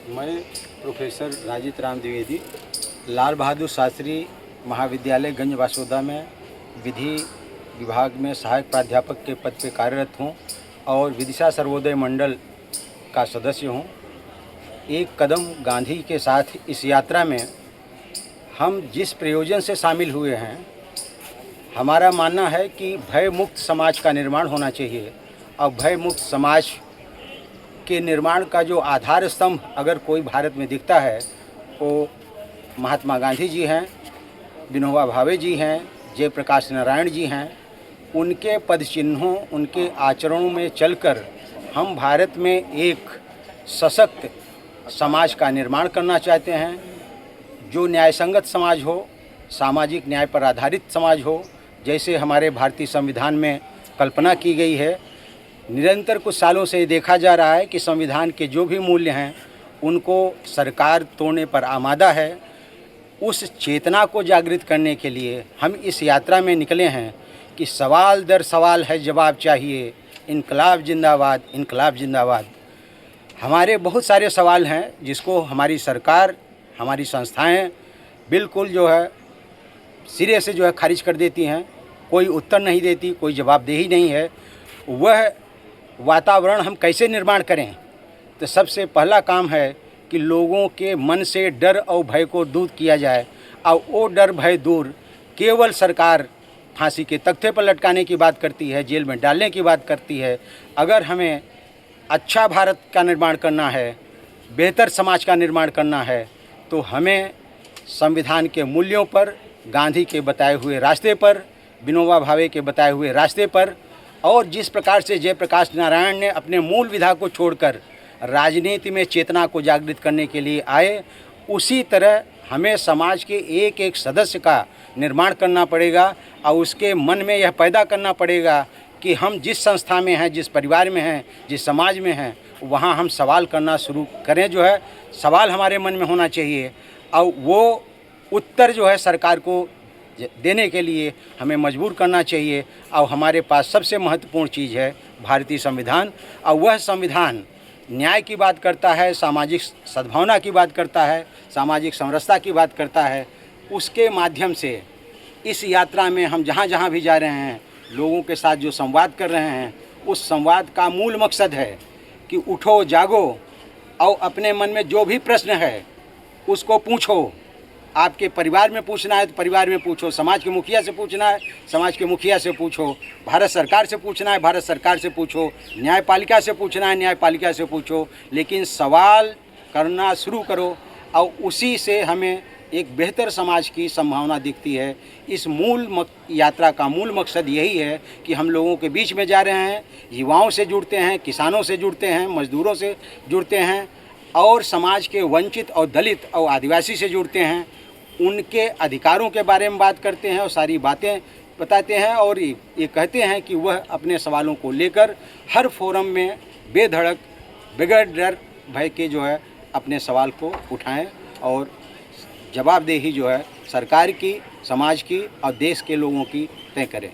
मैं प्रोफेसर राजित राम द्विवेदी लाल बहादुर शास्त्री महाविद्यालय गंज वासोदा में विधि विभाग में सहायक प्राध्यापक के पद पर कार्यरत हूँ और विदिशा सर्वोदय मंडल का सदस्य हूँ। एक कदम गांधी के साथ इस यात्रा में हम जिस प्रयोजन से शामिल हुए हैं, हमारा मानना है कि भय मुक्त समाज का निर्माण होना चाहिए और भय मुक्त समाज के निर्माण का जो आधार स्तंभ अगर कोई भारत में दिखता है वो महात्मा गांधी जी हैं, विनोबा भावे जी हैं, जयप्रकाश नारायण जी हैं। उनके पद चिन्हों, उनके आचरणों में चलकर हम भारत में एक सशक्त समाज का निर्माण करना चाहते हैं, जो न्यायसंगत समाज हो, सामाजिक न्याय पर आधारित समाज हो, जैसे हमारे भारतीय संविधान में कल्पना की गई है। निरंतर कुछ सालों से देखा जा रहा है कि संविधान के जो भी मूल्य हैं उनको सरकार तोड़ने पर आमादा है। उस चेतना को जागृत करने के लिए हम इस यात्रा में निकले हैं कि सवाल दर सवाल है जवाब चाहिए, इनकलाब जिंदाबाद, इनकलाब जिंदाबाद। हमारे बहुत सारे सवाल हैं जिसको हमारी सरकार, हमारी संस्थाएं बिल्कुल जो है सिरे से जो है खारिज कर देती हैं। कोई उत्तर नहीं देती, कोई जवाबदेही नहीं है। वह वातावरण हम कैसे निर्माण करें? तो सबसे पहला काम है कि लोगों के मन से डर और भय को दूर किया जाए और वो डर भय दूर केवल सरकार फांसी के तख्ते पर लटकाने की बात करती है, जेल में डालने की बात करती है। अगर हमें अच्छा भारत का निर्माण करना है, बेहतर समाज का निर्माण करना है, तो हमें संविधान के मूल्यों पर, गांधी के बताए हुए रास्ते पर, विनोबा भावे के बताए हुए रास्ते पर और जिस प्रकार से जयप्रकाश नारायण ने अपने मूल विधा को छोड़कर राजनीति में चेतना को जागृत करने के लिए आए, उसी तरह हमें समाज के एक एक सदस्य का निर्माण करना पड़ेगा और उसके मन में यह पैदा करना पड़ेगा कि हम जिस संस्था में हैं, जिस परिवार में हैं, जिस समाज में हैं, वहाँ हम सवाल करना शुरू करें। जो है सवाल हमारे मन में होना चाहिए और वो उत्तर जो है सरकार को देने के लिए हमें मजबूर करना चाहिए। और हमारे पास सबसे महत्वपूर्ण चीज़ है भारतीय संविधान, और वह संविधान न्याय की बात करता है, सामाजिक सद्भावना की बात करता है, सामाजिक समरसता की बात करता है। उसके माध्यम से इस यात्रा में हम जहाँ जहाँ भी जा रहे हैं, लोगों के साथ जो संवाद कर रहे हैं, उस संवाद का मूल मकसद है कि उठो, जागो और अपने मन में जो भी प्रश्न है उसको पूछो। आपके परिवार में पूछना है तो परिवार में पूछो, समाज के मुखिया से पूछना है, समाज के मुखिया से पूछो, भारत सरकार से पूछना है, भारत सरकार से पूछो, न्यायपालिका से पूछना है, न्यायपालिका से पूछो। लेकिन सवाल करना शुरू करो और उसी से हमें एक बेहतर समाज की संभावना दिखती है। इस यात्रा का मूल मकसद यही है कि हम लोगों के बीच में जा रहे हैं, युवाओं से जुड़ते हैं, किसानों से जुड़ते हैं, मजदूरों से जुड़ते हैं और समाज के वंचित और दलित और आदिवासी से जुड़ते हैं। उनके अधिकारों के बारे में बात करते हैं और सारी बातें बताते हैं और ये कहते हैं कि वह अपने सवालों को लेकर हर फोरम में बेधड़क, बगैर डर भय के जो है अपने सवाल को उठाएं और जवाबदेही जो है सरकार की, समाज की और देश के लोगों की तय करें।